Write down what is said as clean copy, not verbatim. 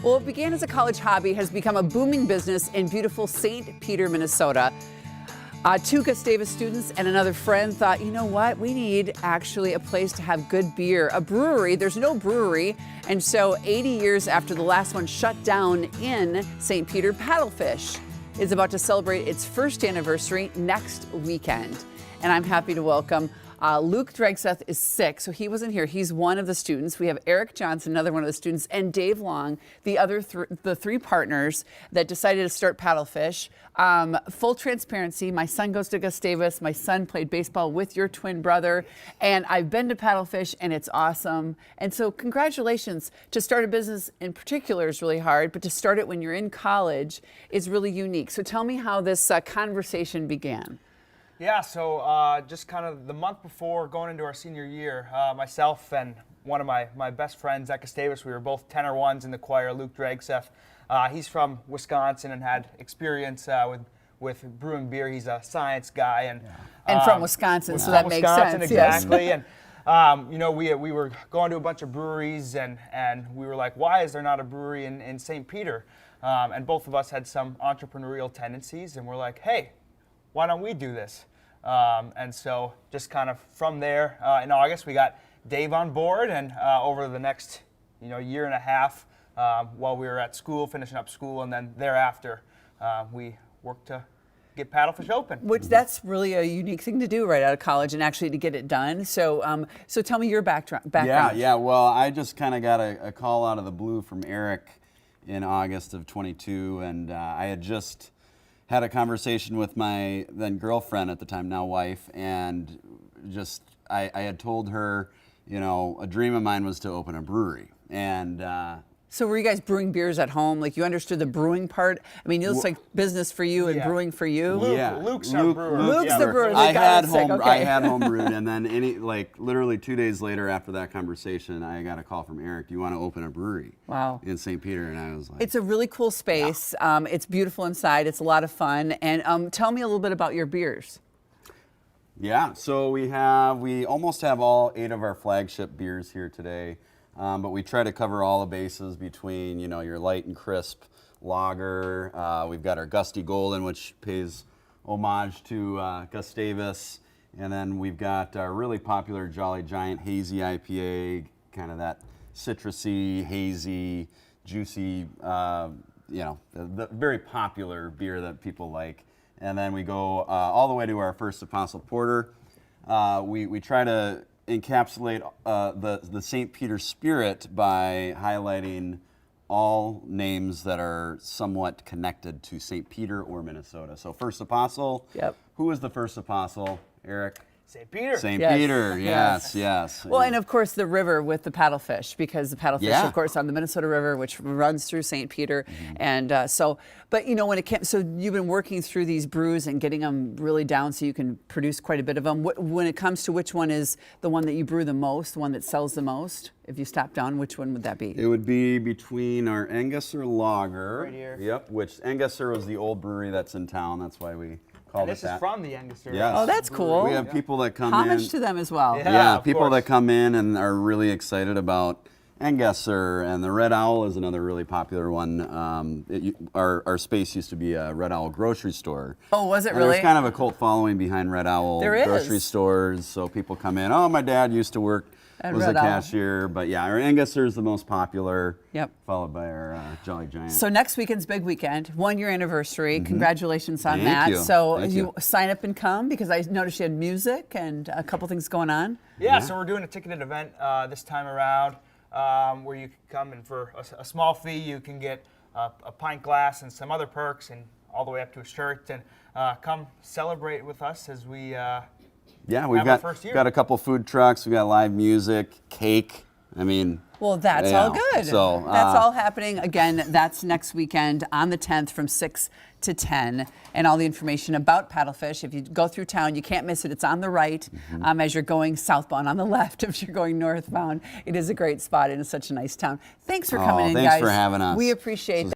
Well, it began as a college hobby, has become a booming business in beautiful St. Peter, Minnesota. Two Gustavus students and another friend thought, you know what, we need actually a place to have good beer, a brewery. There's no brewery. And so 80 years after the last one shut down in St. Peter, Paddlefish is about to celebrate its first anniversary next weekend. And I'm happy to welcome Luke Dregseth is sick, so he wasn't here. He's one of the students. We have Eric Johnson, another one of the students, and Dave Long, the other the three partners that decided to start Paddlefish. Full transparency, my son goes to Gustavus. My son played baseball with your twin brother, and I've been to Paddlefish, and it's awesome. And so congratulations. To start a business in particular is really hard, but to start it when you're in college is really unique. So tell me how this conversation began. Yeah, so just kind of the month before going into our senior year, myself and one of my best friends at Gustavus, we were both tenor ones in the choir, Luke Dregseth. He's from Wisconsin and had experience with brewing beer. He's a science guy. And from Wisconsin, so that makes sense. Exactly. Yes. And you know, we were going to a bunch of breweries, and we were like, why is there not a brewery in St. Peter? And both of us had some entrepreneurial tendencies, and we're like, hey, why don't we do this? And so just kind of from there, in August, we got Dave on board, and over the next year and a half, while we were at school, finishing up school, and then thereafter, we worked to get Paddlefish open. Which that's really a unique thing to do right out of college, and actually to get it done. So, so tell me your background. Yeah. Well, I just kind of got a call out of the blue from Eric in August of 22, and I had just had a conversation with my then girlfriend at the time, now wife, and just I had told her, a dream of mine was to open a brewery. And so were you guys brewing beers at home? Like, you understood the brewing part? I mean, it looks like business for you and brewing for you. Luke's our brewer. Luke's the brewer. I had home brewed, and then literally 2 days later after that conversation, I got a call from Eric. Do you want to open a brewery? Wow. In St. Peter, and I was like, it's a really cool space. Yeah. It's beautiful inside. It's a lot of fun. And tell me a little bit about your beers. Yeah. So we almost have all 8 of our flagship beers here today. But we try to cover all the bases between, your light and crisp lager. We've got our Gusty Golden, which pays homage to Gustavus. And then we've got our really popular Jolly Giant Hazy IPA, kind of that citrusy, hazy, juicy, the very popular beer that people like. And then we go all the way to our First Apostle Porter. We try to encapsulate the St. Peter spirit by highlighting all names that are somewhat connected to St. Peter or Minnesota. So First Apostle. Yep. Who was the first apostle, Eric? St. Peter. St. Peter, yes. Well, and of course the river with the paddlefish, because the paddlefish, of course, on the Minnesota River, which runs through St. Peter. Mm-hmm. And but when it came, so you've been working through these brews and getting them really down so you can produce quite a bit of them. When it comes to which one is the one that you brew the most, the one that sells the most, if you stop down, which one would that be? It would be between our Angusser lager. Right here. Yep, which Angusser was the old brewery that's in town. That's why we called it that. This is from the Angusser. Yes. Oh, that's cool. We have people that come in. Homage to them as well. Yeah, people that come in and are really excited about Angusser, and the Red Owl is another really popular one. Our space used to be a Red Owl grocery store. Oh, was it and really? There's kind of a cult following behind Red Owl grocery stores, so people come in. Oh, my dad used to work. Was a cashier, but yeah, our Angusser is the most popular. Yep. Followed by our Jolly Giant. So next weekend's big weekend, 1 year anniversary. Mm-hmm. Congratulations on that. Thank you. So you sign up and come, because I noticed you had music and a couple things going on. Yeah, so we're doing a ticketed event this time around, where you can come, and for a small fee you can get a pint glass and some other perks, and all the way up to a shirt, and come celebrate with us as we. We've got a couple food trucks. We got live music, cake. I mean, well, that's all good. So that's all happening. Again, that's next weekend on the 10th from 6 to 10. And all the information about Paddlefish, if you go through town, you can't miss it. It's on the right as you're going southbound, on the left if you're going northbound. It is a great spot, and it's such a nice town. Thanks for coming in, guys. Thanks for having us. We appreciate that.